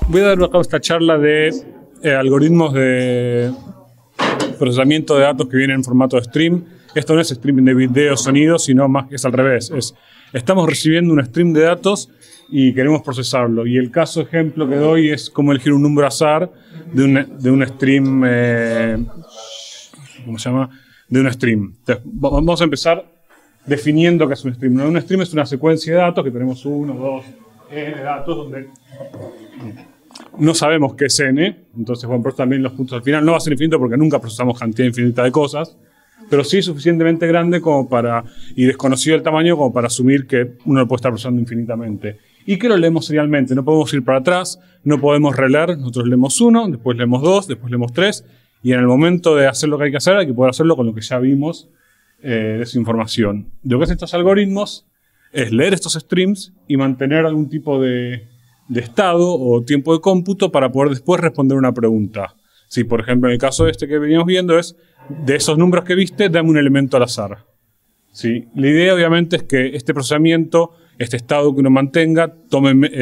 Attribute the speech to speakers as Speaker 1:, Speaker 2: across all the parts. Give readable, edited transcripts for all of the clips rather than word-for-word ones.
Speaker 1: Voy a dar acá esta charla de algoritmos de procesamiento de datos que vienen en formato de stream. Esto no es streaming de video, sonido, sino más que es al revés. Estamos recibiendo un stream de datos y queremos procesarlo. Y el caso ejemplo que doy es cómo elegir un número azar de un stream, ¿cómo se llama? De un stream. Entonces, vamos a empezar definiendo qué es un stream. Un stream es una secuencia de datos que tenemos 1, 2, n datos donde no sabemos qué es n. Entonces, bueno, por eso también los puntos al final no va a ser infinito porque nunca procesamos cantidad infinita de cosas. Pero sí es suficientemente grande como para, y desconocido el tamaño como para asumir que uno lo puede estar procesando infinitamente. Y que lo leemos serialmente. No podemos ir para atrás, no podemos releer. Nosotros leemos 1, después leemos 2, después leemos 3. Y en el momento de hacer lo que hay que poder hacerlo con lo que ya vimos de esa información. Lo que hacen estos algoritmos es leer estos streams y mantener algún tipo de estado o tiempo de cómputo para poder después responder una pregunta. Si, por ejemplo, en el caso este que veníamos viendo es, de esos números que viste, dame un elemento al azar. ¿Sí? La idea, obviamente, es que este procesamiento, este estado que uno mantenga,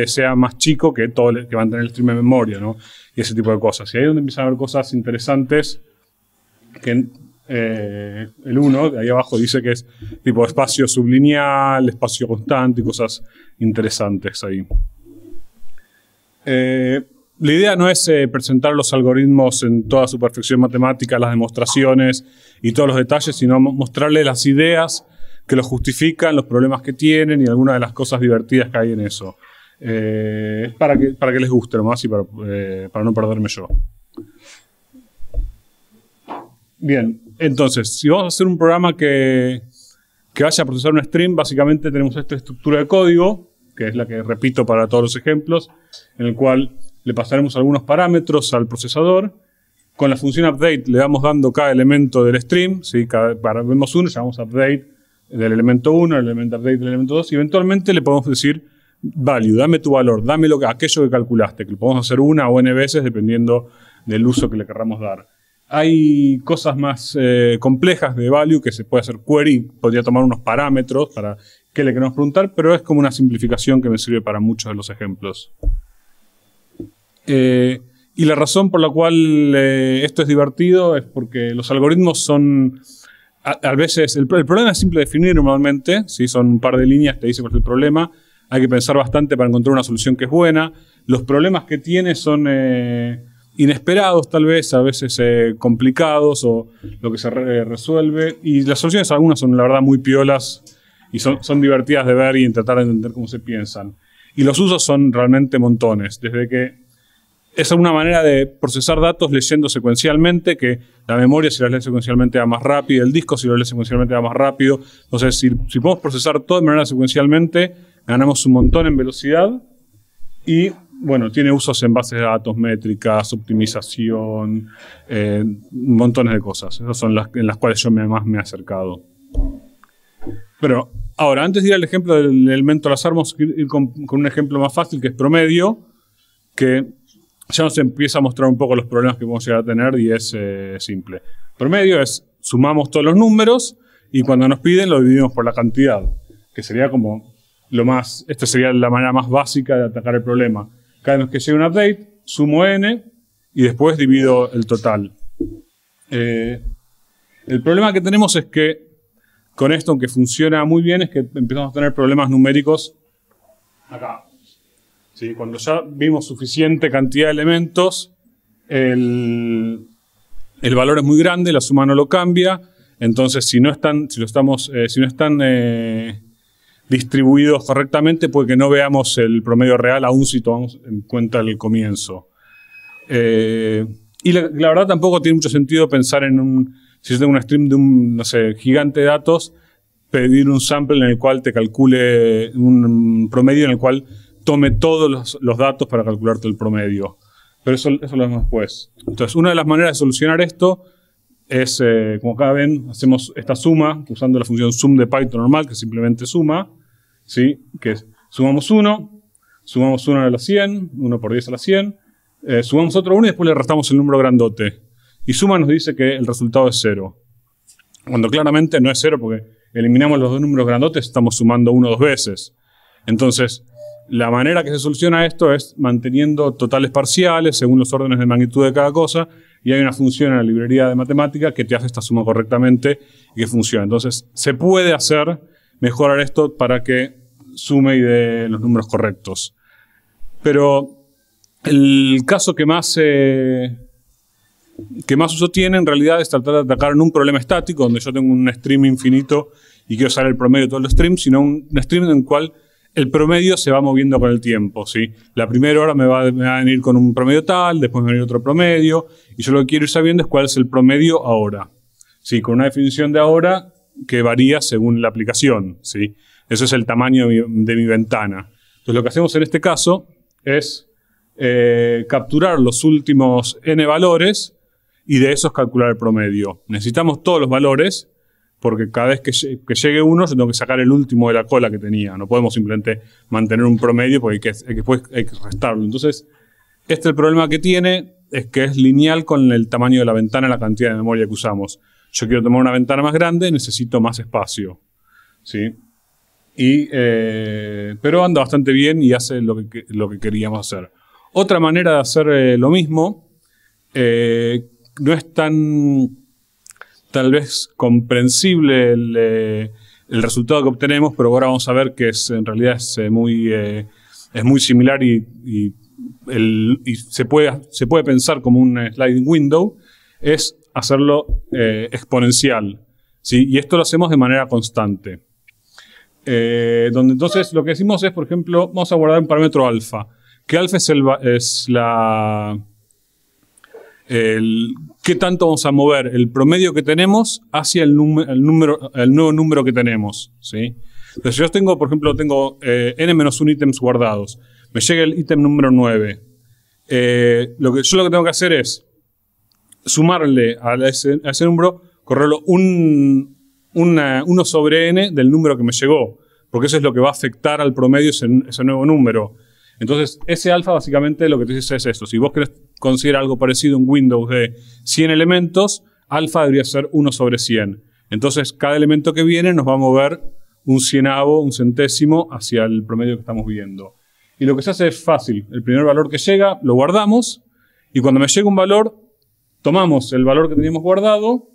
Speaker 1: sea más chico que todo que mantener el stream de memoria, ¿no? Y ese tipo de cosas. Y ahí es donde empiezan a haber cosas interesantes que el 1, de ahí abajo, dice que es tipo espacio sublineal, espacio constante y cosas interesantes ahí. La idea no es presentar los algoritmos en toda su perfección matemática, las demostraciones y todos los detalles, sino mostrarles las ideas que los justifican, los problemas que tienen y algunas de las cosas divertidas que hay en eso. Es para que les guste nomás y para no perderme yo. Bien, entonces, si vamos a hacer un programa que vaya a procesar un stream, básicamente tenemos esta estructura de código, que es la que repito para todos los ejemplos, en el cual le pasaremos algunos parámetros al procesador. Con la función update le vamos dando cada elemento del stream. ¿Sí? Vemos uno, llamamos update del elemento 1, el elemento update del elemento 2, y eventualmente le podemos decir value, dame tu valor, dame aquello que calculaste, que lo podemos hacer una o n veces dependiendo del uso que le querramos dar. Hay cosas más complejas de value que se puede hacer query, podría tomar unos parámetros para qué le queremos preguntar, pero es como una simplificación que me sirve para muchos de los ejemplos. Y la razón por la cual esto es divertido es porque los algoritmos son, a veces, el problema es simple de definir normalmente, ¿sí? Son un par de líneas que te dicen cuál es el problema, hay que pensar bastante para encontrar una solución que es buena. Los problemas que tiene son inesperados tal vez, a veces complicados o lo que se resuelve, y las soluciones algunas son la verdad muy piolas y son divertidas de ver y tratar de entender cómo se piensan. Y los usos son realmente montones, desde que es una manera de procesar datos leyendo secuencialmente, que la memoria si la lee secuencialmente va más rápido, el disco si lo lee secuencialmente va más rápido. Entonces, si podemos procesar todo de manera secuencialmente, ganamos un montón en velocidad y, bueno, tiene usos en bases de datos, métricas, optimización, montones de cosas. Esas son en las cuales yo más me he acercado. Pero, ahora, antes de ir al ejemplo del elemento al azar, vamos a ir con un ejemplo más fácil, que es promedio, que ya nos empieza a mostrar un poco los problemas que podemos llegar a tener y es simple. Promedio es, sumamos todos los números y cuando nos piden lo dividimos por la cantidad, que sería como esta sería la manera más básica de atacar el problema. Cada vez que llegue un update, sumo n y después divido el total. El problema que tenemos es que con esto, aunque funciona muy bien, es que empezamos a tener problemas numéricos acá. ¿Sí? Cuando ya vimos suficiente cantidad de elementos, el valor es muy grande, la suma no lo cambia. Entonces, si no están distribuidos correctamente, puede que no veamos el promedio real, aún si tomamos en cuenta el comienzo. Y la verdad tampoco tiene mucho sentido pensar en si yo tengo un stream de un, no sé, gigante de datos, pedir un sample en el cual te calcule un promedio en el cual tome todos los datos para calcularte el promedio. Pero eso lo vemos después. Entonces, una de las maneras de solucionar esto es, como acá ven, hacemos esta suma usando la función sum de Python normal, que simplemente suma, ¿sí? Que es, sumamos 1 a la 100, 1 por 10 a la 100, sumamos otro 1 y después le restamos el número grandote. Y suma nos dice que el resultado es 0. Cuando claramente no es 0 porque eliminamos los dos números grandotes, estamos sumando 1 dos veces. Entonces, La manera que se soluciona esto es manteniendo totales parciales según los órdenes de magnitud de cada cosa, y hay una función en la librería de matemática que te hace esta suma correctamente y que funciona. Entonces, se puede hacer, mejorar esto para que sume y dé los números correctos. Pero el caso que más uso tiene en realidad es tratar de atacar en un problema estático, donde yo tengo un stream infinito y quiero usar el promedio de todos los streams, sino un stream en el cual el promedio se va moviendo con el tiempo, ¿sí? La primera hora me va a venir con un promedio tal, después me va a venir otro promedio, y yo lo que quiero ir sabiendo es cuál es el promedio ahora, ¿sí? Con una definición de ahora que varía según la aplicación, ¿sí? Eso es el tamaño de mi ventana. Entonces lo que hacemos en este caso es capturar los últimos n valores y de esos calcular el promedio. Necesitamos todos los valores, porque cada vez que llegue uno, yo tengo que sacar el último de la cola que tenía. No podemos simplemente mantener un promedio porque después hay que restarlo. Entonces, el problema que tiene es que es lineal con el tamaño de la ventana y la cantidad de memoria que usamos. Yo quiero tomar una ventana más grande, necesito más espacio, ¿sí? Pero anda bastante bien y hace lo que queríamos hacer. Otra manera de hacer lo mismo no es tan tal vez comprensible el resultado que obtenemos, pero ahora vamos a ver que en realidad es muy similar y se puede pensar como un sliding window, es hacerlo exponencial, ¿sí? Y esto lo hacemos de manera constante. Donde entonces lo que decimos es, por ejemplo, vamos a guardar un parámetro alfa, que alfa es qué tanto vamos a mover el promedio que tenemos hacia el nuevo número que tenemos, ¿sí? Entonces, yo tengo, por ejemplo, n-1 ítems guardados. Me llega el ítem número 9. Lo que tengo que hacer es sumarle a ese número, correrlo 1 sobre n del número que me llegó, porque eso es lo que va a afectar al promedio ese nuevo número. Entonces, ese alfa básicamente lo que te dice es esto. Si vos querés considerar algo parecido en Windows de 100 elementos, alfa debería ser 1 sobre 100. Entonces, cada elemento que viene nos va a mover un cienavo, un centésimo hacia el promedio que estamos viendo. Y lo que se hace es fácil. El primer valor que llega lo guardamos y cuando me llega un valor, tomamos el valor que teníamos guardado,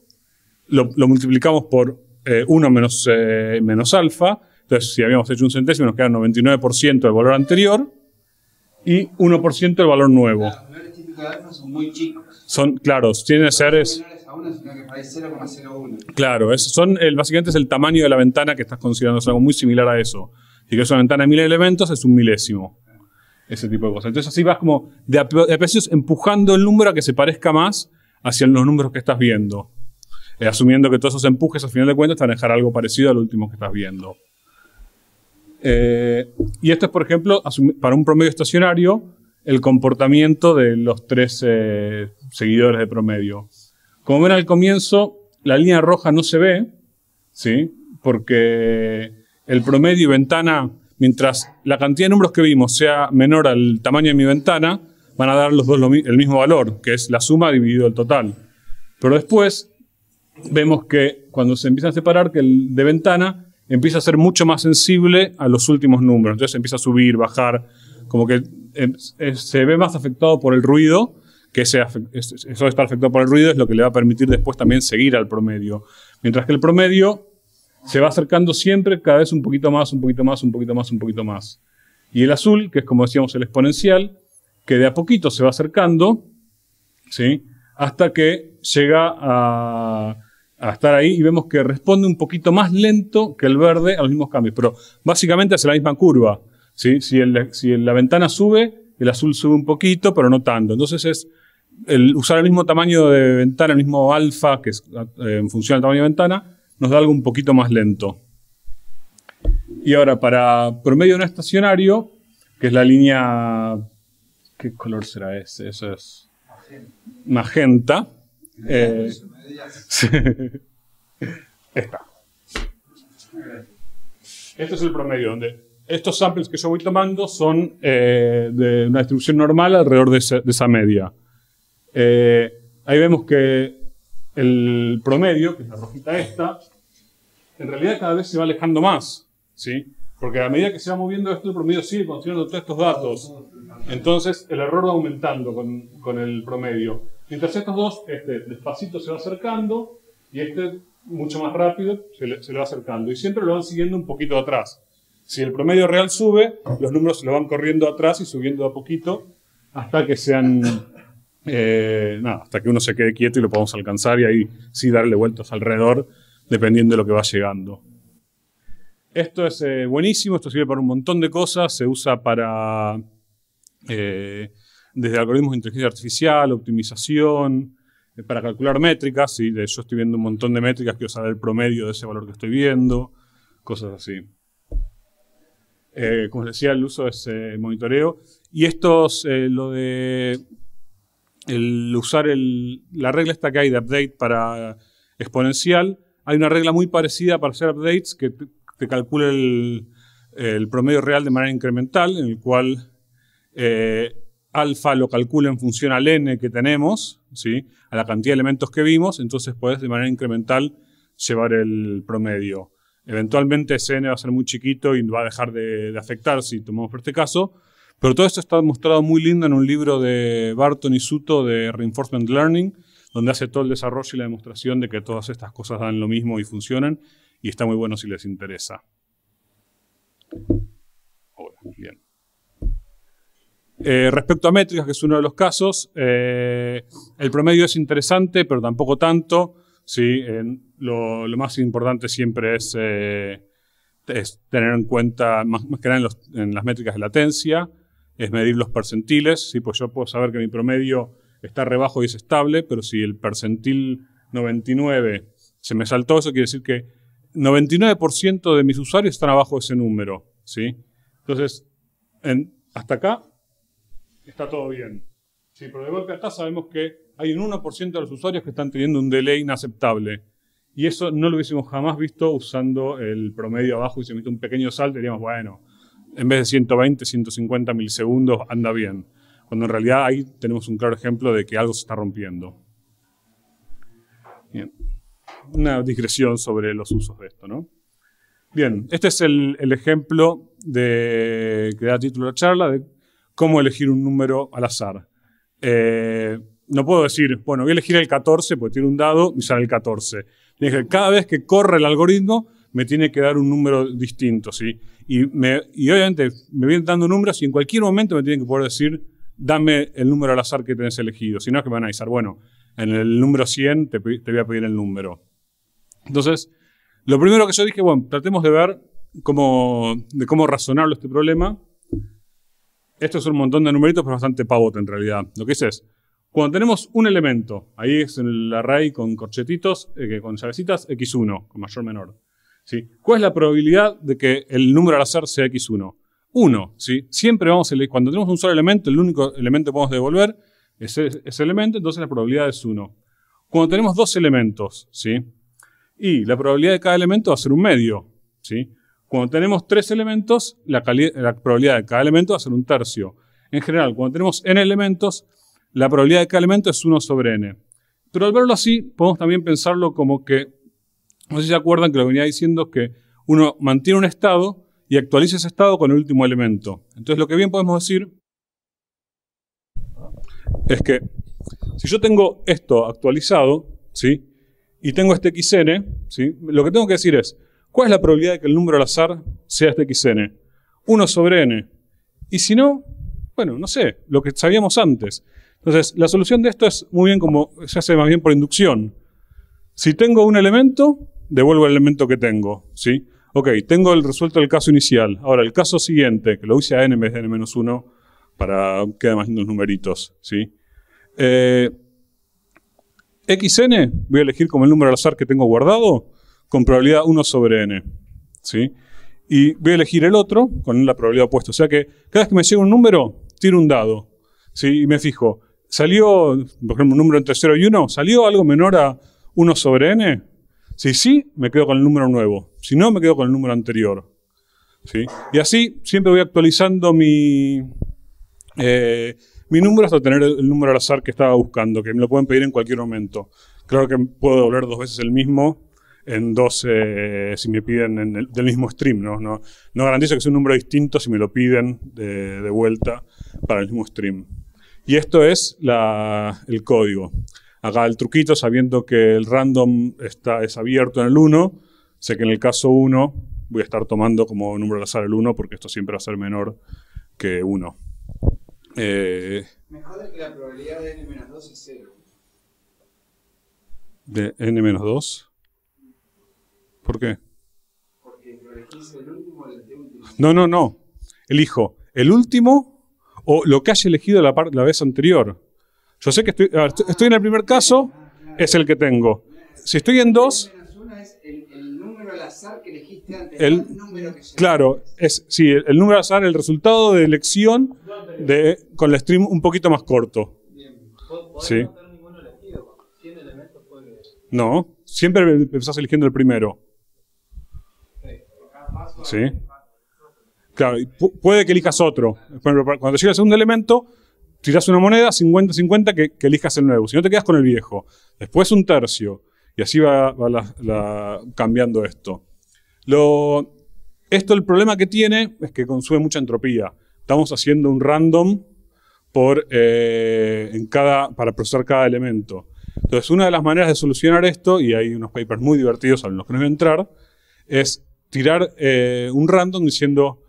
Speaker 1: lo multiplicamos por 1 menos alfa. Entonces, si habíamos hecho un centésimo, nos queda 99% del valor anterior y 1% del valor nuevo.
Speaker 2: Los valores típicos de alfa son muy chicos.
Speaker 1: Claro, tienen que ser... Claro, básicamente es el tamaño de la ventana que estás considerando. Es algo muy similar a eso. Si quieres una ventana de 1000 elementos, es un milésimo. Ese tipo de cosas. Entonces así vas como de a pedazos empujando el número a que se parezca más hacia los números que estás viendo. Asumiendo que todos esos empujes, al final de cuentas, te van a dejar algo parecido al último que estás viendo. Y esto es, por ejemplo, para un promedio estacionario, el comportamiento de los 3 seguidores de promedio. Como ven al comienzo, la línea roja no se ve, ¿sí? Porque el promedio y ventana, mientras la cantidad de números que vimos sea menor al tamaño de mi ventana, van a dar los dos el mismo valor, que es la suma dividido el total. Pero después vemos que cuando se empiezan a separar, que el de ventana empieza a ser mucho más sensible a los últimos números. Entonces empieza a subir, bajar, como que se ve más afectado por el ruido, que eso de estar afectado por el ruido es lo que le va a permitir después también seguir al promedio. Mientras que el promedio se va acercando siempre cada vez un poquito más, un poquito más, un poquito más, un poquito más. Y el azul, que es como decíamos el exponencial, que de a poquito se va acercando, ¿sí? Hasta que llega a estar ahí y vemos que responde un poquito más lento que el verde a los mismos cambios. Pero básicamente hace la misma curva, ¿sí? Si la ventana sube, el azul sube un poquito, pero no tanto. Entonces es usar el mismo tamaño de ventana, el mismo alfa, que es en función del tamaño de ventana, nos da algo un poquito más lento. Y ahora, para promedio no estacionario, que es la línea... ¿Qué color será ese? Eso es magenta. Esta. Este es el promedio, donde estos samples que yo voy tomando son de una distribución normal alrededor de esa media. Ahí vemos que el promedio, que es la rojita esta, en realidad cada vez se va alejando más, ¿sí? Porque a medida que se va moviendo esto, el promedio sigue considerando todos estos datos. Entonces el error va aumentando con el promedio. Mientras estos dos, despacito se va acercando y mucho más rápido se le va acercando. Y siempre lo van siguiendo un poquito atrás. Si el promedio real sube, los números se lo van corriendo atrás y subiendo a poquito hasta que sean... hasta que uno se quede quieto y lo podamos alcanzar y ahí sí darle vueltas alrededor dependiendo de lo que va llegando. Esto es buenísimo, esto sirve para un montón de cosas, se usa para desde algoritmos de inteligencia artificial, optimización, para calcular métricas, ¿sí? Yo estoy viendo un montón de métricas, quiero saber el promedio de ese valor que estoy viendo, cosas así. Como les decía, el uso es monitoreo. Y esto es lo de usar la regla esta que hay de update para exponencial. Hay una regla muy parecida para hacer updates que te calcula el promedio real de manera incremental, en el cual alfa lo calcula en función al n que tenemos, ¿sí? A la cantidad de elementos que vimos, entonces puedes de manera incremental llevar el promedio. Eventualmente ese n va a ser muy chiquito y va a dejar de afectar si tomamos por este caso, pero todo esto está mostrado muy lindo en un libro de Barton y Suto de Reinforcement Learning, donde hace todo el desarrollo y la demostración de que todas estas cosas dan lo mismo y funcionan, y está muy bueno si les interesa. Ahora, bien. Respecto a métricas, que es uno de los casos, el promedio es interesante, pero tampoco tanto. ¿Sí? Lo más importante siempre es tener en cuenta, más que nada en las métricas de latencia, es medir los percentiles. ¿Sí? Pues yo puedo saber que mi promedio está rebajo y es estable, pero si el percentil 99 se me saltó, eso quiere decir que 99% de mis usuarios están abajo de ese número. ¿Sí? Entonces, hasta acá está todo bien. Sí, pero de golpe acá sabemos que hay un 1% de los usuarios que están teniendo un delay inaceptable. Y eso no lo hubiésemos jamás visto usando el promedio abajo y se mete un pequeño salto y diríamos, bueno, en vez de 120, 150 milisegundos anda bien. Cuando en realidad ahí tenemos un claro ejemplo de que algo se está rompiendo. Bien. Una digresión sobre los usos de esto, ¿no? Bien, este es el ejemplo que da título a la charla de cómo elegir un número al azar. No puedo decir, bueno, voy a elegir el 14 porque tiro un dado y sale el 14. Cada vez que corre el algoritmo me tiene que dar un número distinto, ¿sí? Y obviamente me vienen dando números y en cualquier momento me tienen que poder decir, dame el número al azar que tenés elegido. Si no es que me van a avisar, bueno, en el número 100 te voy a pedir el número. Entonces, lo primero que yo dije, bueno, tratemos de ver cómo razonarlo este problema. Esto es un montón de numeritos, pero bastante pavote en realidad. Lo que es, cuando tenemos un elemento, ahí es el array con corchetitos, con llavecitas, x1, con mayor menor. ¿Sí? ¿Cuál es la probabilidad de que el número al azar sea x1? 1. ¿Sí? Siempre vamos a elegir, cuando tenemos un solo elemento, el único elemento que podemos devolver es ese elemento, entonces la probabilidad es 1. Cuando tenemos dos elementos, ¿sí? Y la probabilidad de cada elemento va a ser un medio, ¿sí? Cuando tenemos tres elementos, la probabilidad de cada elemento va a ser un tercio. En general, cuando tenemos n elementos, la probabilidad de cada elemento es 1 sobre n. Pero al verlo así, podemos también pensarlo como que, no sé si se acuerdan que lo que venía diciendo es que uno mantiene un estado y actualiza ese estado con el último elemento. Entonces lo que bien podemos decir es que si yo tengo esto actualizado, ¿sí? Y tengo este xn, ¿sí? Lo que tengo que decir es, ¿cuál es la probabilidad de que el número al azar sea este xn? 1 sobre n. Y si no, bueno, no sé, lo que sabíamos antes. Entonces, la solución de esto es muy bien como se hace más bien por inducción. Si tengo un elemento, devuelvo el elemento que tengo, ¿sí? Ok, tengo el resuelto del caso inicial. Ahora, el caso siguiente, que lo use a n en vez de n-1 para que queden más lindos numeritos, ¿sí? xn voy a elegir como el número al azar que tengo guardado con probabilidad 1 sobre n, ¿sí? Y voy a elegir el otro con la probabilidad opuesta. O sea que cada vez que me llega un número, tiro un dado, ¿sí? Y me fijo, ¿salió, por ejemplo, un número entre 0 y 1? ¿Salió algo menor a 1 sobre n? Si sí, me quedo con el número nuevo. Si no, me quedo con el número anterior, ¿sí? Y así siempre voy actualizando mi número hasta tener el número al azar que estaba buscando, que me lo pueden pedir en cualquier momento. Claro que puedo devolver 2 veces el mismo en dos, si me piden del mismo stream. No garantizo que sea un número distinto si me lo piden de vuelta para el mismo stream. Y esto es el código. Acá el truquito, sabiendo que el random es abierto en el 1, sé que en el caso 1 voy a estar tomando como número al azar el 1 porque esto siempre va a ser menor que 1.
Speaker 2: Me jode que la probabilidad de n-2 es 0.
Speaker 1: ¿De n-2? ¿Por qué?
Speaker 2: Porque lo elegís el último o el último.
Speaker 1: No. Elijo el último o lo que haya elegido la vez anterior. Yo sé que estoy en el primer caso, es el que tengo. Si estoy en 2...
Speaker 2: n-1 es el número al azar que elegiste antes. El número que
Speaker 1: claro, sí, el número al azar, el resultado de elección con el stream un poquito más corto.
Speaker 2: Bien.
Speaker 1: Sí.
Speaker 2: No tener ninguno elegido. 100 elementos puede...
Speaker 1: No, siempre empezás eligiendo el primero. Sí. Claro, y puede que elijas otro. Por ejemplo, cuando llegas a un elemento, tirás una moneda, 50-50, que elijas el nuevo. Si no, te quedas con el viejo. Después un tercio. Y así va cambiando esto. El problema que tiene es que consume mucha entropía. Estamos haciendo un random para procesar cada elemento. Entonces, una de las maneras de solucionar esto, y hay unos papers muy divertidos a los que no voy a entrar, es tirar un random diciendo,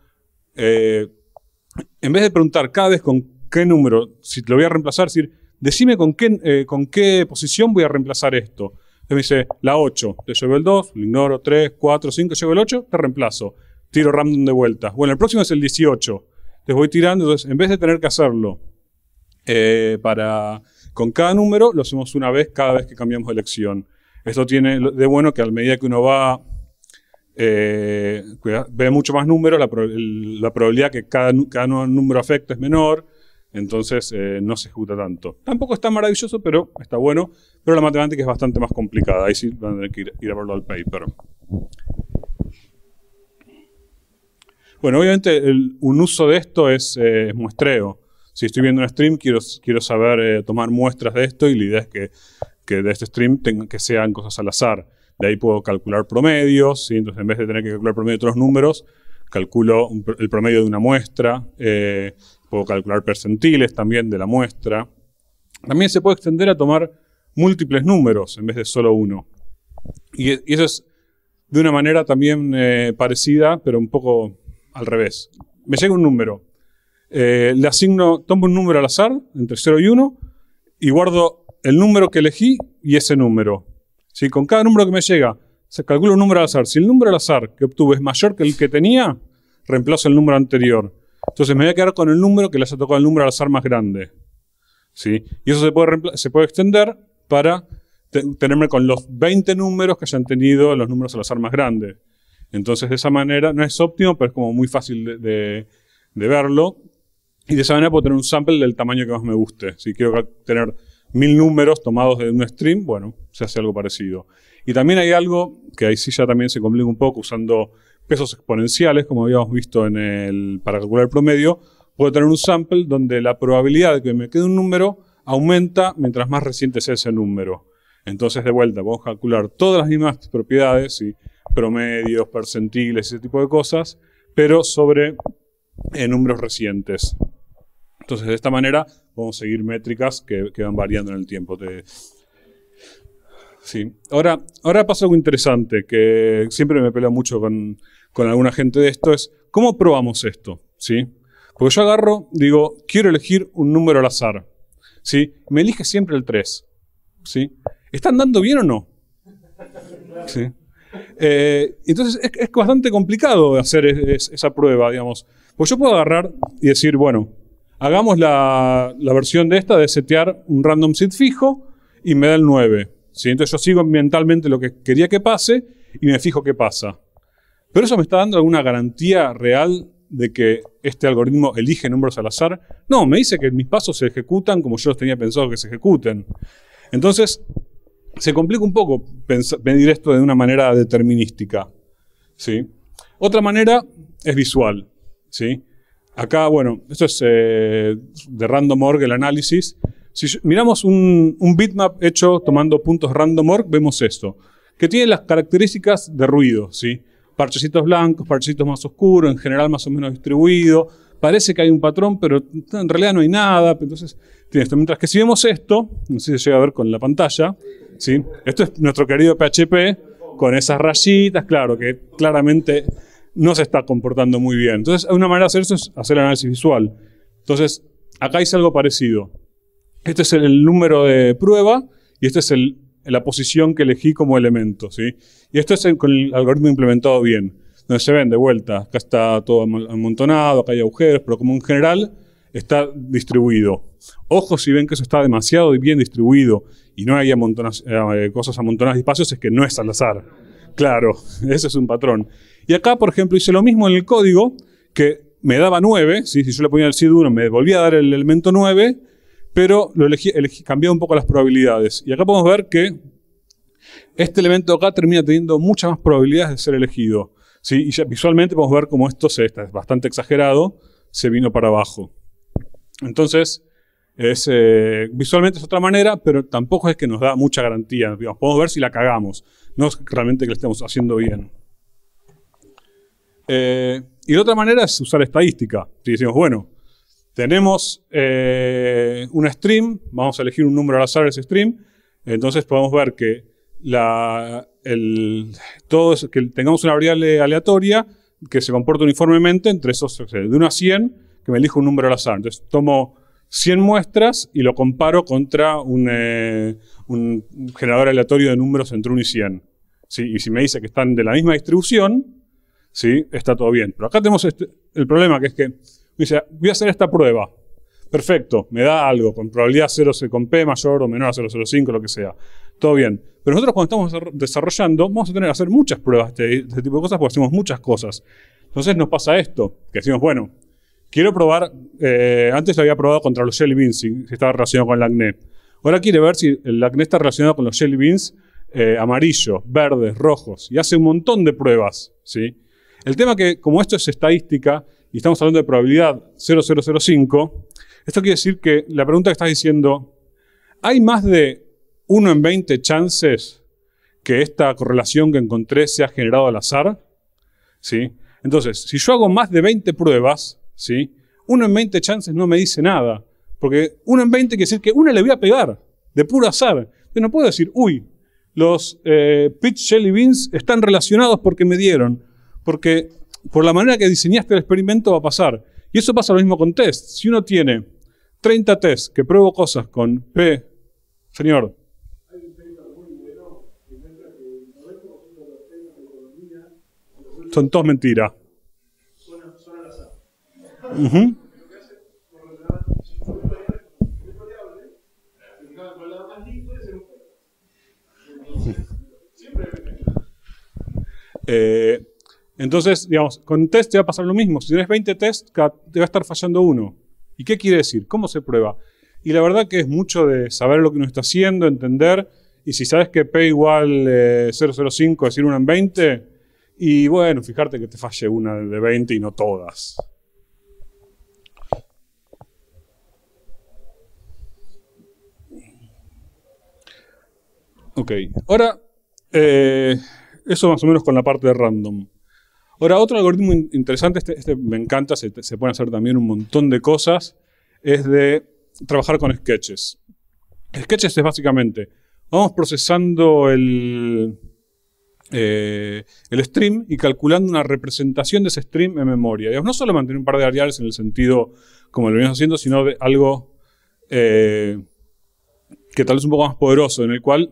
Speaker 1: en vez de preguntar cada vez con qué número, si te lo voy a reemplazar, decir, decime con qué posición voy a reemplazar esto. Entonces me dice, la 8, te llevo el 2, lo ignoro, 3, 4, 5, llevo el 8, te reemplazo. Tiro random de vuelta. Bueno, el próximo es el 18. Entonces voy tirando, entonces en vez de tener que hacerlo con cada número, lo hacemos una vez cada vez que cambiamos de elección. Esto tiene de bueno que a medida que uno va ve mucho más números, la probabilidad que cada número afecta es menor, entonces no se ejecuta tanto. Tampoco está maravilloso, pero está bueno, pero la matemática es bastante más complicada, ahí sí van a tener que ir a verlo al paper. Bueno, obviamente un uso de esto es muestreo. Si estoy viendo un stream, quiero saber tomar muestras de esto, y la idea es que de este stream que sean cosas al azar. De ahí puedo calcular promedios, ¿sí? Entonces en vez de tener que calcular promedio de todos los números, calculo el promedio de una muestra. Puedo calcular percentiles también de la muestra. También se puede extender a tomar múltiples números en vez de solo uno. Y eso es de una manera también parecida, pero un poco al revés. Me llega un número. Tomo un número al azar, entre 0 y 1, y guardo el número que elegí y ese número. ¿Sí? Con cada número que me llega, se calcula un número al azar. Si el número al azar que obtuve es mayor que el que tenía, reemplazo el número anterior. Entonces me voy a quedar con el número que le haya tocado el número al azar más grande. ¿Sí? Y eso se puede extender para tenerme con los 20 números que hayan tenido los números al azar más grandes. Entonces de esa manera, no es óptimo, pero es como muy fácil de verlo. Y de esa manera puedo tener un sample del tamaño que más me guste. Si quiero tener 1000 números tomados de un stream, bueno, se hace algo parecido. Y también hay algo que ahí sí ya también se complica un poco usando pesos exponenciales, como habíamos visto para calcular el promedio. Puedo tener un sample donde la probabilidad de que me quede un número aumenta mientras más reciente sea ese número. Entonces, de vuelta, podemos calcular todas las mismas propiedades, ¿sí? Promedios, percentiles, ese tipo de cosas, pero sobre números recientes. Entonces, de esta manera, podemos seguir métricas que van variando en el tiempo. Sí. Ahora pasa algo interesante, que siempre me peleo mucho con alguna gente de esto, es ¿cómo probamos esto? ¿Sí? Porque yo agarro, digo, quiero elegir un número al azar. ¿Sí? Me elige siempre el 3. ¿Sí? ¿Están dando bien o no? ¿Sí? Entonces es bastante complicado hacer esa prueba, digamos. Pues yo puedo agarrar y decir, bueno, hagamos la versión de esta de setear un random seed fijo y me da el 9. ¿Sí? Entonces yo sigo mentalmente lo que quería que pase y me fijo qué pasa. ¿Pero eso me está dando alguna garantía real de que este algoritmo elige números al azar? No, me dice que mis pasos se ejecutan como yo los tenía pensado que se ejecuten. Entonces, se complica un poco medir esto de una manera determinística. ¿Sí? Otra manera es visual. ¿Sí? Acá, bueno, esto es de random.org el análisis. Si miramos un bitmap hecho tomando puntos random.org, vemos esto. que tiene las características de ruido, ¿sí? Parchecitos blancos, parchecitos más oscuros, en general más o menos distribuido. Parece que hay un patrón, pero en realidad no hay nada. Entonces, tiene esto. Mientras que si vemos esto, no sé si se llega a ver con la pantalla, ¿sí? Esto es nuestro querido PHP con esas rayitas, claro, que claramente no se está comportando muy bien. Entonces, una manera de hacer eso es hacer el análisis visual. Entonces, acá hice algo parecido. Este es el número de prueba y este es la posición que elegí como elemento, ¿sí? Y esto es con el algoritmo implementado bien. Donde se ven de vuelta, acá está todo amontonado, acá hay agujeros, pero como en general está distribuido. Ojo si ven que eso está demasiado bien distribuido y no hay cosas amontonadas y espacios, es que no es al azar. Claro, ese es un patrón. Y acá, por ejemplo, hice lo mismo en el código, que me daba 9, ¿sí? Si yo le ponía el seed 1 me volvía a dar el elemento 9, pero lo cambié un poco las probabilidades. Y acá podemos ver que este elemento acá termina teniendo muchas más probabilidades de ser elegido. ¿Sí? Y ya visualmente podemos ver cómo esto es bastante exagerado, se vino para abajo. Entonces, visualmente es otra manera, pero tampoco es que nos da mucha garantía. Digamos, podemos ver si la cagamos, no es realmente que lo estemos haciendo bien. Y la otra manera es usar estadística. Si decimos, bueno, tenemos un stream, vamos a elegir un número al azar de ese stream, entonces podemos ver que que tengamos una variable aleatoria que se comporta uniformemente entre esos, de 1 a 100, que me elijo un número al azar. Entonces tomo 100 muestras y lo comparo contra un generador aleatorio de números entre 1 y 100. ¿Sí? Y si me dice que están de la misma distribución, ¿sí? Está todo bien. Pero acá tenemos el problema, que es que me dice, voy a hacer esta prueba. Perfecto, me da algo, con probabilidad 0 con P mayor o menor a 0,05, lo que sea. Todo bien. Pero nosotros cuando estamos desarrollando, vamos a tener que hacer muchas pruebas de este tipo de cosas porque hacemos muchas cosas. Entonces nos pasa esto, que decimos, bueno, quiero probar, antes lo había probado contra los jelly beans, si estaba relacionado con el acné. Ahora quiere ver si el acné está relacionado con los jelly beans amarillos, verdes, rojos, y hace un montón de pruebas, ¿sí? El tema que, como esto es estadística, y estamos hablando de probabilidad 0,005, esto quiere decir que la pregunta que estás diciendo, ¿hay más de 1 en 20 chances que esta correlación que encontré sea generado al azar? ¿Sí? Entonces, si yo hago más de 20 pruebas, ¿sí? 1 en 20 chances no me dice nada, porque 1 en 20 quiere decir que una le voy a pegar, de puro azar. Entonces no puedo decir, uy, los peach jelly beans están relacionados porque me dieron, porque por la manera que diseñaste el experimento va a pasar. Y eso pasa lo mismo con test. Si uno tiene 30 tests que pruebo cosas con P, señor. Son todos mentiras. Entonces, digamos, con test te va a pasar lo mismo. Si tienes 20 tests, te va a estar fallando uno. ¿Y qué quiere decir? ¿Cómo se prueba? Y la verdad que es mucho de saber lo que uno está haciendo, entender. Y si sabes que P igual 0,05, es decir, 1 en 20, y bueno, fijarte que te falle una de 20 y no todas. Ok, ahora, eso más o menos con la parte de random. Ahora, otro algoritmo interesante, este me encanta, se pueden hacer también un montón de cosas, es de trabajar con sketches. Sketches es básicamente, vamos procesando el stream y calculando una representación de ese stream en memoria. Digamos, no solo mantener un par de variables en el sentido como lo venimos haciendo, sino de algo que tal vez un poco más poderoso, en el cual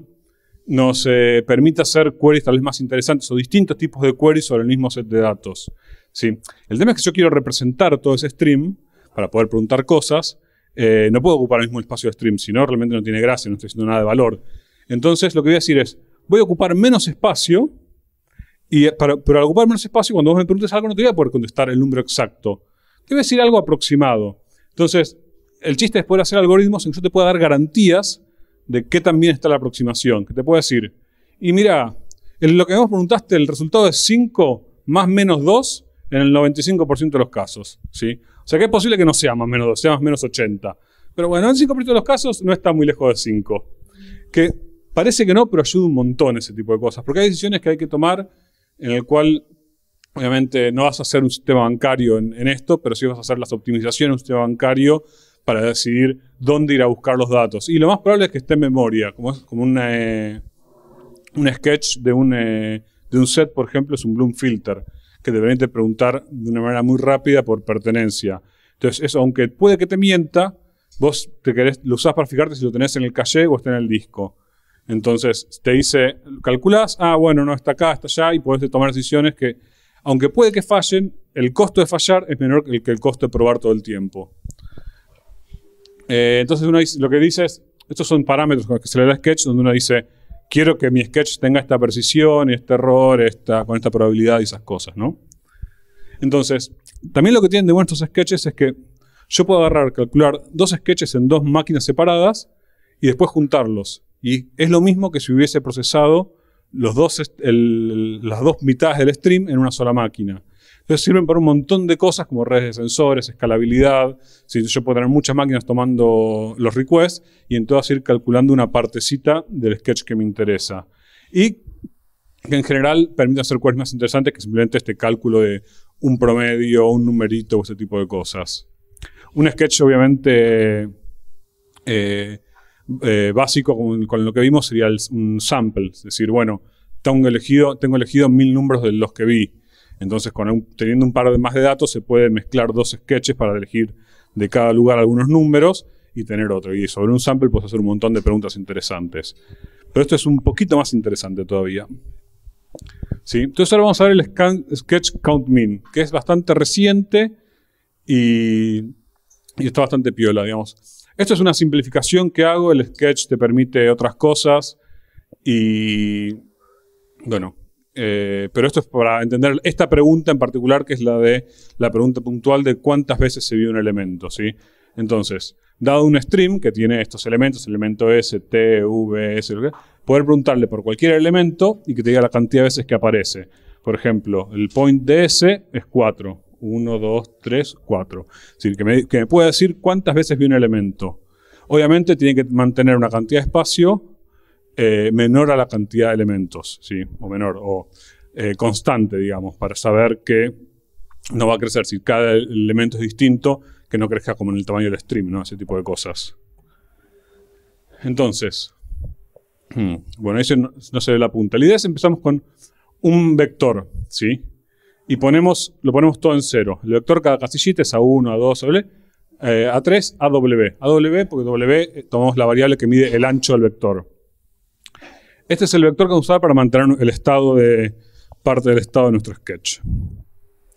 Speaker 1: nos permite hacer queries tal vez más interesantes o distintos tipos de queries sobre el mismo set de datos. ¿Sí? El tema es que yo quiero representar todo ese stream para poder preguntar cosas. No puedo ocupar el mismo espacio de stream, si no, realmente no tiene gracia, no estoy haciendo nada de valor. Entonces, lo que voy a decir es, voy a ocupar menos espacio, pero al ocupar menos espacio, cuando vos me preguntes algo, no te voy a poder contestar el número exacto. Te voy a decir algo aproximado. Entonces, el chiste es poder hacer algoritmos en que yo te pueda dar garantías de qué tan bien está la aproximación. Que te puedo decir, y mira, en lo que vos preguntaste, el resultado es 5 más menos 2 en el 95% de los casos. ¿Sí? O sea que es posible que no sea más menos 2, sea más menos 80. Pero bueno, en el 95% de los casos no está muy lejos de 5. Que Parece que no, pero ayuda un montón ese tipo de cosas. Porque hay decisiones que hay que tomar en el cual, obviamente, no vas a hacer un sistema bancario en esto, pero sí vas a hacer las optimizaciones de un sistema bancario para decidir dónde ir a buscar los datos. Y lo más probable es que esté en memoria, como un sketch de un set, por ejemplo, es un Bloom filter, que te permite preguntar de una manera muy rápida por pertenencia. Entonces, eso, aunque puede que te mienta, vos lo usás para fijarte si lo tenés en el caché o está en el disco. Entonces, te dice, calculás, bueno, no, está acá, está allá, y podés tomar decisiones que, aunque puede que fallen, el costo de fallar es menor que el costo de probar todo el tiempo. Entonces, uno dice, lo que dice es, estos son parámetros con los que se le da sketch, donde uno dice, quiero que mi sketch tenga esta precisión y este error, con esta probabilidad y esas cosas, ¿no? Entonces, también lo que tienen de bueno estos sketches es que yo puedo calcular 2 sketches en 2 máquinas separadas y después juntarlos. Y es lo mismo que si hubiese procesado las 2 mitades del stream en una sola máquina. Entonces sirven para un montón de cosas como redes de sensores, escalabilidad. Si yo puedo tener muchas máquinas tomando los requests y en todas ir calculando una partecita del sketch que me interesa. Y que en general permite hacer queries más interesantes que simplemente este cálculo de un promedio, un numerito o ese tipo de cosas. Un sketch obviamente básico con lo que vimos sería un sample. Es decir, bueno, tengo elegido 1000 números de los que vi. Entonces, teniendo un par más de datos, se puede mezclar 2 sketches para elegir de cada lugar algunos números y tener otro. Y sobre un sample puedes hacer un montón de preguntas interesantes. Pero esto es un poquito más interesante todavía. ¿Sí? Entonces ahora vamos a ver el sketch count min, que es bastante reciente y está bastante piola, digamos. Esto es una simplificación que hago. El sketch te permite otras cosas y, bueno... pero esto es para entender esta pregunta en particular, que es la pregunta puntual de cuántas veces se vio un elemento, ¿sí? Entonces, dado un stream que tiene estos elementos, elemento S, T, V, S, poder preguntarle por cualquier elemento y que te diga la cantidad de veces que aparece. Por ejemplo, el point de S es 4. 1, 2, 3, 4. Es decir, que me puede decir cuántas veces vi un elemento. Obviamente tiene que mantener una cantidad de espacio menor a la cantidad de elementos, ¿sí? O menor, o constante, digamos, para saber que no va a crecer. Si cada elemento es distinto, que no crezca como en el tamaño del stream, ¿no? Ese tipo de cosas. Entonces, bueno, ahí no se ve la punta. La idea es empezamos con un vector, ¿sí? Y lo ponemos todo en 0. El vector, cada casillita es A1, A2, A3, AW, porque W tomamos la variable que mide el ancho del vector. Este es el vector que vamos a usar para mantener el estado de parte del estado de nuestro sketch.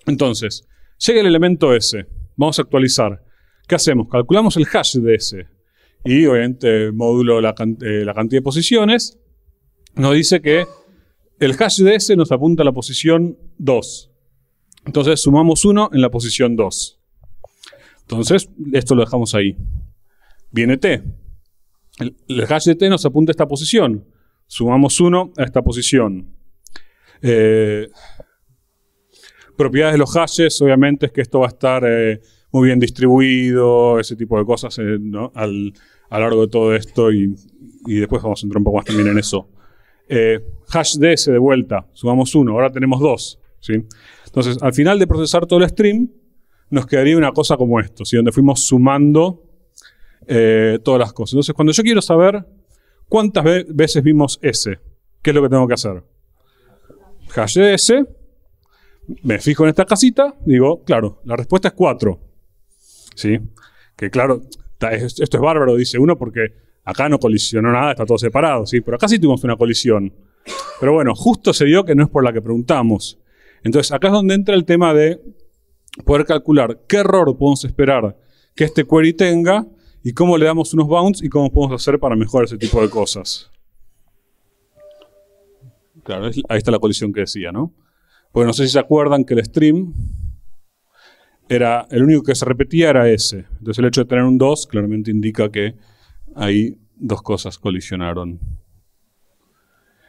Speaker 1: Entonces, llega el elemento S. Vamos a actualizar. ¿Qué hacemos? Calculamos el hash de S. Y obviamente módulo la cantidad de posiciones. Nos dice que el hash de S nos apunta a la posición 2. Entonces sumamos 1 en la posición 2. Entonces, esto lo dejamos ahí. Viene T. El hash de T nos apunta a esta posición. Sumamos 1 a esta posición. Propiedades de los hashes, obviamente, es que esto va a estar muy bien distribuido, ese tipo de cosas, ¿no? a lo largo de todo esto, y después vamos a entrar un poco más también en eso. Hash de S de vuelta, sumamos 1, ahora tenemos 2. ¿Sí? Entonces, al final de procesar todo el stream, nos quedaría una cosa como esto, ¿sí? Donde fuimos sumando todas las cosas. Entonces, cuando yo quiero saber cuántas veces vimos S, ¿qué es lo que tengo que hacer? Hash de S, me fijo en esta casita, digo, claro, la respuesta es 4. ¿Sí? Que claro, esto es bárbaro, dice uno, porque acá no colisionó nada, está todo separado, ¿sí? Pero acá sí tuvimos una colisión. Pero bueno, justo se dio que no es por la que preguntamos. Entonces, acá es donde entra el tema de poder calcular qué error podemos esperar que este query tenga y cómo le damos unos bounds y cómo podemos hacer para mejorar ese tipo de cosas. Claro, ahí está la colisión que decía, ¿no? Porque no sé si se acuerdan que el stream era el único que se repetía era S. Entonces el hecho de tener un 2 claramente indica que ahí dos cosas colisionaron.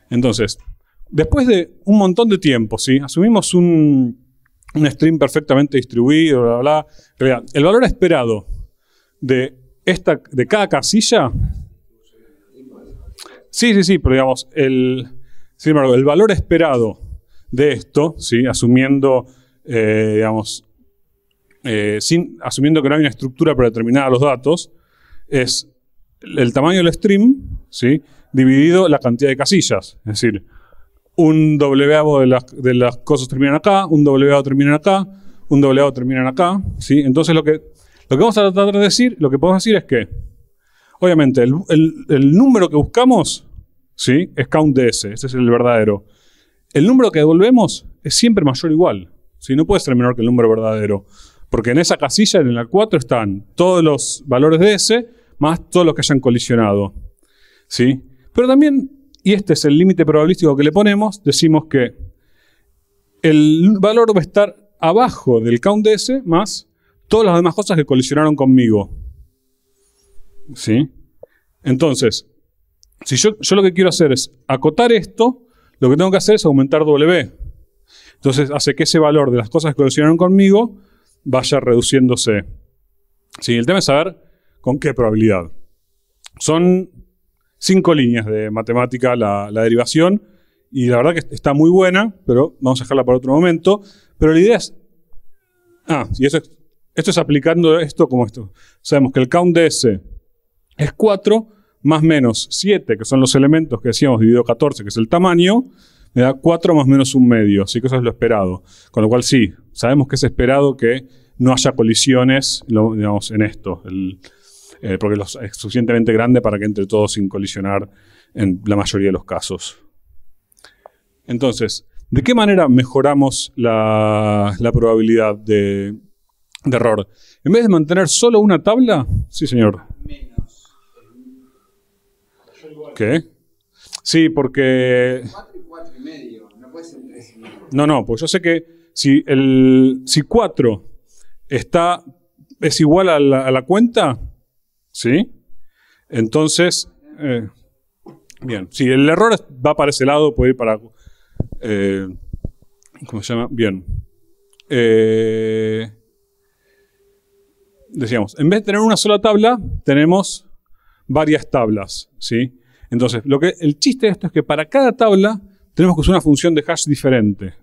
Speaker 1: Entonces, después de un montón de tiempo, ¿sí? Asumimos un stream perfectamente distribuido, bla, bla, bla. El valor esperado de cada casilla Sí, pero digamos, sin embargo, el valor esperado de esto, ¿sí? Asumiendo, digamos, asumiendo que no hay una estructura predeterminada de los datos, es el tamaño del stream, ¿sí? Dividido la cantidad de casillas. Es decir, un W de las cosas terminan acá, un W termina acá, un W termina acá, ¿sí? Entonces lo que vamos a tratar de decir, lo que podemos decir es que, obviamente, el número que buscamos, ¿sí? Es count de S, ese es el verdadero. El número que devolvemos es siempre mayor o igual, ¿sí? No puede ser menor que el número verdadero, porque en esa casilla, en la 4, están todos los valores de S más todos los que hayan colisionado, ¿sí? Pero también, y este es el límite probabilístico que le ponemos, decimos que el valor va a estar abajo del count de S más todas las demás cosas que colisionaron conmigo, ¿sí? Entonces, si yo lo que quiero hacer es acotar esto, lo que tengo que hacer es aumentar W. Entonces hace que ese valor de las cosas que colisionaron conmigo vaya reduciéndose. Sí, el tema es saber con qué probabilidad. Son 5 líneas de matemática la derivación, y la verdad que está muy buena, pero vamos a dejarla para otro momento. Pero la idea es... y esto es aplicando esto como esto. Sabemos que el count de S es 4 más menos 7, que son los elementos que decíamos, dividido 14, que es el tamaño, me da 4 más menos un medio. Así que eso es lo esperado. Con lo cual sí, sabemos que es esperado que no haya colisiones, digamos, en esto. Porque es suficientemente grande para que entre todos sin colisionar en la mayoría de los casos. Entonces, ¿de qué manera mejoramos la probabilidad de error? En vez de mantener solo una tabla, sí señor. ¿Qué? Sí, porque...
Speaker 2: 4 y 4 y medio, no puede ser 3 y medio.
Speaker 1: No, pues yo sé que si 4 es igual a la cuenta, ¿sí? Entonces, bien, si el error va para ese lado, puede ir para... ¿cómo se llama? Bien. Decíamos, en vez de tener una sola tabla, tenemos varias tablas, ¿sí? Entonces, el chiste de esto es que para cada tabla tenemos que usar una función de hash diferente,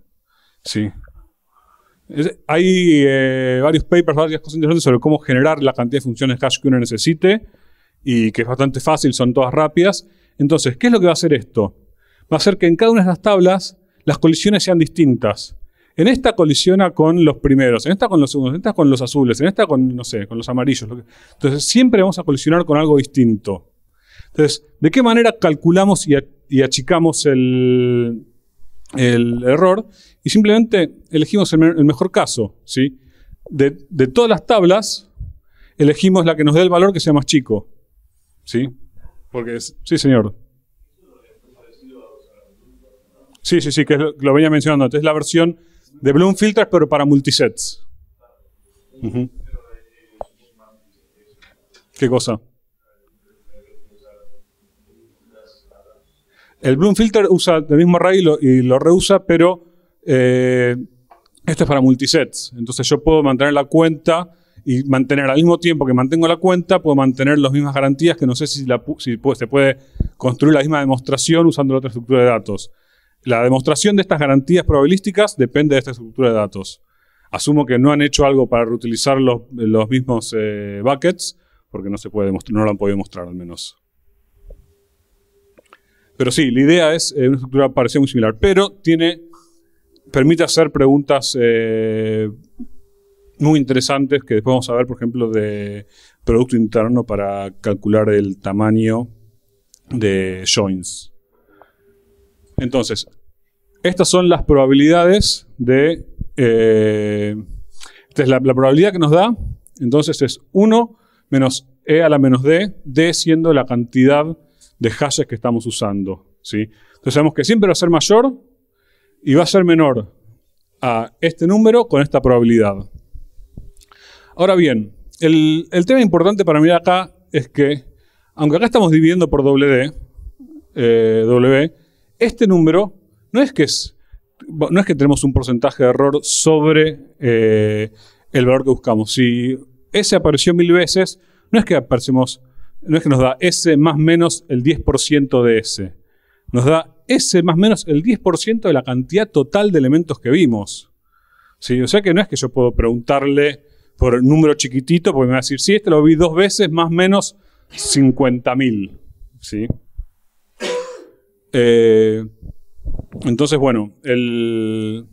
Speaker 1: ¿sí? Hay varios papers, varias cosas interesantes sobre cómo generar la cantidad de funciones hash que uno necesite, y que es bastante fácil, son todas rápidas. Entonces, ¿qué es lo que va a hacer esto? Va a hacer que en cada una de estas tablas las colisiones sean distintas. En esta colisiona con los primeros, en esta con los segundos, en esta con los azules, en esta con, no sé, con los amarillos. Entonces, siempre vamos a colisionar con algo distinto. Entonces, ¿de qué manera calculamos y achicamos el error? Y simplemente elegimos el mejor caso, ¿sí? De todas las tablas, elegimos la que nos dé el valor que sea más chico, ¿sí? Porque sí, señor. Sí, que lo venía mencionando antes. Es la versión de Bloom Filters, pero para multisets. ¿Qué cosa? El Bloom Filter usa el mismo array y lo reusa, pero esto es para multisets. Entonces yo puedo mantener la cuenta y mantener al mismo tiempo que mantengo la cuenta, puedo mantener las mismas garantías, que no sé si se puede construir la misma demostración usando la otra estructura de datos. La demostración de estas garantías probabilísticas depende de esta estructura de datos. Asumo que no han hecho algo para reutilizar los mismos buckets, porque no se puede demostrar, no lo han podido mostrar al menos. Pero sí, la idea es una estructura parecida muy similar, pero permite hacer preguntas muy interesantes que después vamos a ver, por ejemplo, de producto interno para calcular el tamaño de joins. Entonces, estas son las probabilidades de... esta es la probabilidad que nos da. Entonces es 1 menos e a la menos d siendo la cantidad de hashes que estamos usando, ¿sí? Entonces sabemos que siempre va a ser mayor y va a ser menor a este número con esta probabilidad. Ahora bien, el tema importante para mirar acá es que, aunque acá estamos dividiendo por W, este número no es que tenemos un porcentaje de error sobre el valor que buscamos. Si S apareció 1000 veces, no es que aparecemos no es que nos da S más menos el 10% de S. Nos da S más menos el 10% de la cantidad total de elementos que vimos. ¿Sí? O sea que no es que yo puedo preguntarle por el número chiquitito, porque me va a decir, sí, este lo vi 2 veces, más o menos 50.000. ¿Sí? Entonces, bueno, el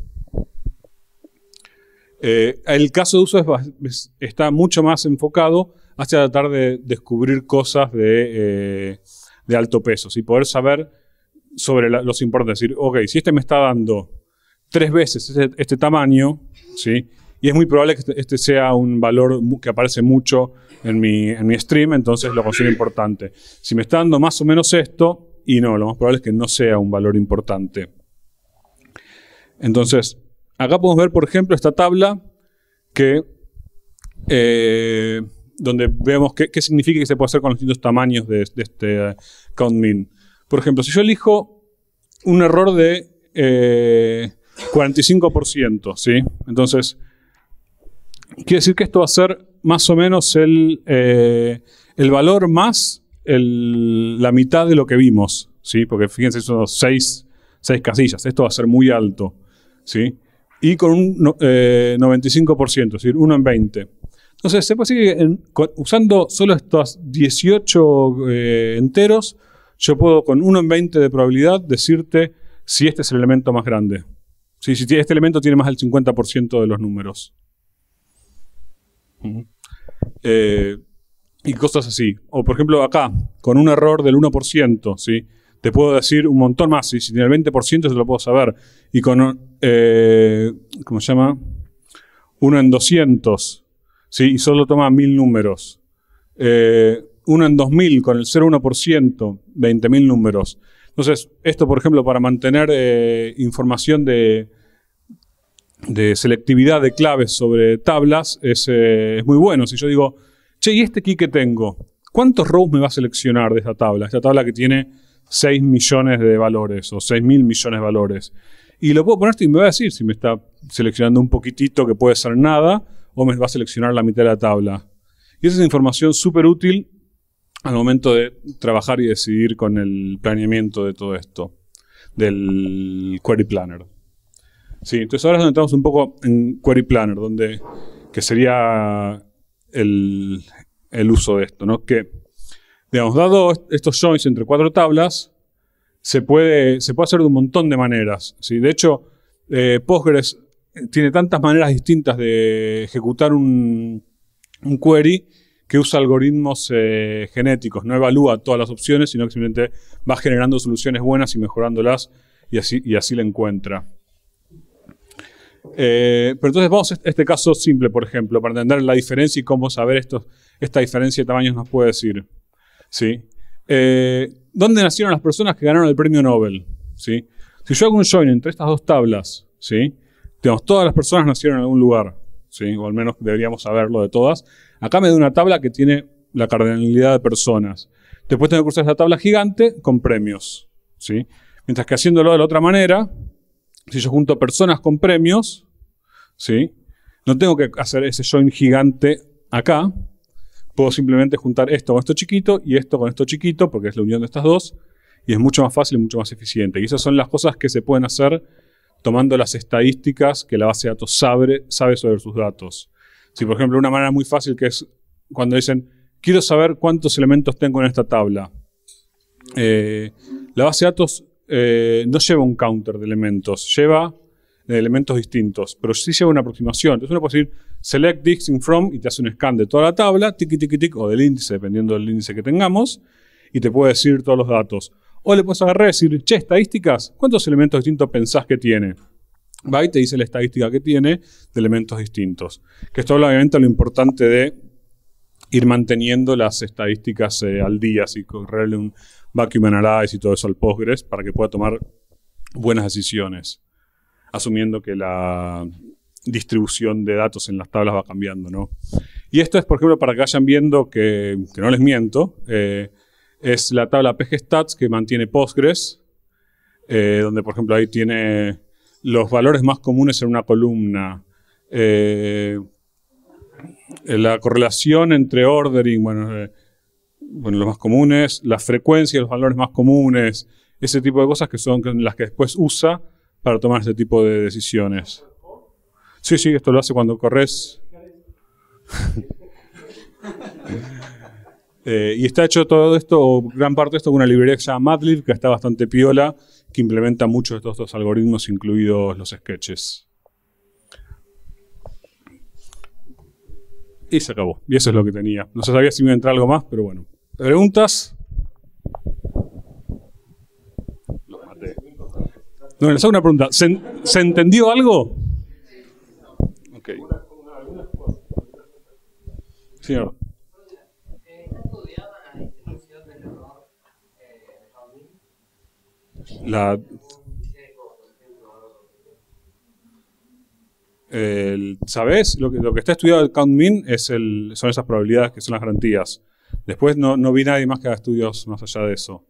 Speaker 1: caso de uso está mucho más enfocado hacia tratar de descubrir cosas de alto peso, ¿sí? Poder saber sobre los importantes. Es decir, ok, si este me está dando 3 veces este tamaño, ¿sí? Y es muy probable que este sea un valor que aparece mucho en mi stream, entonces lo considero importante. Si me está dando más o menos esto, y no, lo más probable es que no sea un valor importante. Entonces, acá podemos ver, por ejemplo, esta tabla que, donde vemos qué significa que se puede hacer con los distintos tamaños de este count min. Por ejemplo, si yo elijo un error de 45%, ¿sí? Entonces, quiere decir que esto va a ser más o menos el valor más la mitad de lo que vimos, ¿sí? Porque fíjense, son 6 casillas. Esto va a ser muy alto, ¿sí? Y con un 95%, es decir, 1 en 20. Entonces, se puede decir que usando solo estos 18 enteros, yo puedo con 1 en 20 de probabilidad decirte si este es el elemento más grande. ¿Sí? Si este elemento tiene más del 50% de los números. Y cosas así. O por ejemplo acá, con un error del 1%, ¿sí? Te puedo decir un montón más. ¿Sí? Si tiene el 20% se lo puedo saber. Y con, ¿cómo se llama? 1 en 200, ¿sí? Y solo toma 1000 números. 1 en 2000 con el 0,1%, 20.000 números. Entonces, esto por ejemplo para mantener información de selectividad de claves sobre tablas es muy bueno. Si yo digo, che, ¿y este key que tengo? ¿Cuántos rows me va a seleccionar de esta tabla? Esta tabla que tiene 6 millones de valores o 6.000 millones de valores. Y lo puedo poner y me va a decir si me está seleccionando un poquitito que puede ser nada o me va a seleccionar la mitad de la tabla. Y esa es información súper útil al momento de trabajar y decidir con el planeamiento de todo esto, del Query Planner. Sí, entonces ahora es donde entramos un poco en Query Planner, que sería el uso de esto, ¿no? Que, digamos, dado estos joins entre 4 tablas, se puede hacer de un montón de maneras, ¿sí? De hecho, Postgres tiene tantas maneras distintas de ejecutar un query que usa algoritmos genéticos. No evalúa todas las opciones, sino que simplemente va generando soluciones buenas y mejorándolas y así la encuentra. Pero entonces vamos a este caso simple, por ejemplo, para entender la diferencia y cómo saber esta diferencia de tamaños nos puede decir. ¿Sí? ¿Dónde nacieron las personas que ganaron el premio Nobel? ¿Sí? Si yo hago un join entre estas 2 tablas, ¿sí? Digamos, todas las personas nacieron en algún lugar, ¿sí? O al menos deberíamos saberlo de todas. Acá me da una tabla que tiene la cardinalidad de personas. Después tengo que cruzar esta tabla gigante con premios, ¿sí? Mientras que haciéndolo de la otra manera, si yo junto personas con premios, ¿sí? No tengo que hacer ese join gigante acá. Puedo simplemente juntar esto con esto chiquito y esto con esto chiquito, porque es la unión de estas dos, y es mucho más fácil y mucho más eficiente. Y esas son las cosas que se pueden hacer tomando las estadísticas que la base de datos sabe sobre sus datos. Si, por ejemplo, una manera muy fácil que es cuando dicen, quiero saber cuántos elementos tengo en esta tabla. La base de datos no lleva un counter de elementos, lleva elementos distintos, pero sí lleva una aproximación. Entonces uno puede decir select dixing from y te hace un scan de toda la tabla, tiqui, tiqui, tiqui, o del índice, dependiendo del índice que tengamos, y te puede decir todos los datos. O le puedes agarrar y decir, che, estadísticas, ¿cuántos elementos distintos pensás que tiene? Va y te dice la estadística que tiene de elementos distintos. Que esto habla obviamente de lo importante de ir manteniendo las estadísticas al día, así correrle un vacuum analysis y todo eso al Postgres para que pueda tomar buenas decisiones, asumiendo que la distribución de datos en las tablas va cambiando, ¿no? Y esto es, por ejemplo, para que vayan viendo que no les miento, es la tabla pgstats que mantiene Postgres, donde, por ejemplo, ahí tiene los valores más comunes en una columna, la correlación entre ordering, bueno, bueno, los más comunes, la frecuencia, los valores más comunes, ese tipo de cosas que son las que después usa para tomar ese tipo de decisiones. Sí, sí, esto lo hace cuando corres. Y está hecho todo esto, o gran parte de esto, con una librería que se llama Madlib, que está bastante piola, que implementa muchos de todos estos algoritmos, incluidos los sketches. Y se acabó. Y eso es lo que tenía. No se sabía si me iba a entrar algo más, pero bueno. ¿Preguntas? Los maté. No, les hago una pregunta. ¿Se entendió algo? Ok. Señor.
Speaker 3: ¿Está estudiada la distribución del error de Counmin?
Speaker 1: La... ¿Sabés? Lo que está estudiado el Count-Min son esas probabilidades que son las garantías. Después no vi nadie más que haga estudios más allá de eso.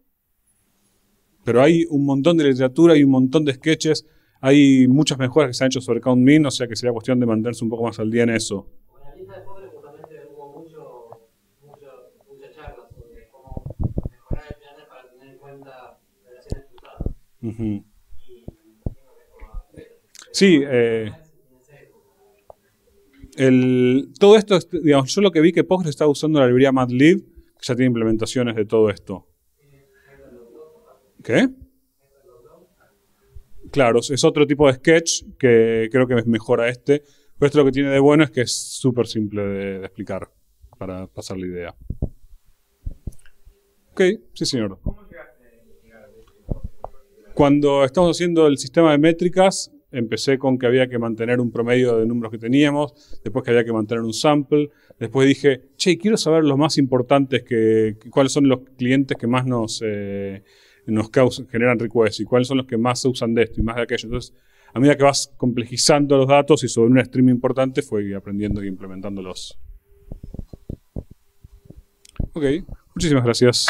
Speaker 1: Pero hay un montón de literatura y un montón de sketches. Hay muchas mejoras que se han hecho sobre Count-Min, o sea que sería cuestión de mantenerse un poco más al día en eso.
Speaker 3: En la lista de pobres justamente hubo muchas charlas sobre cómo mejorar el planner para tener en cuenta relaciones cruzadas.
Speaker 1: Uh-huh.
Speaker 3: Y tengo que probar.
Speaker 1: Sí, todo esto, digamos, yo lo que vi que Postgres está usando la librería Madlib, que ya tiene implementaciones de todo esto. ¿Qué? Claro, es otro tipo de sketch que creo que mejora este, pero esto lo que tiene de bueno es que es súper simple de explicar para pasar la idea. Ok, sí señor. Cuando estamos haciendo el sistema de métricas, empecé con que había que mantener un promedio de números que teníamos, después que había que mantener un sample, después dije, che, quiero saber los más importantes, cuáles son los clientes que más nos generan requests y cuáles son los que más se usan de esto y más de aquello. Entonces, a medida que vas complejizando los datos y sobre un stream importante, fui aprendiendo e implementándolos. Ok, muchísimas gracias.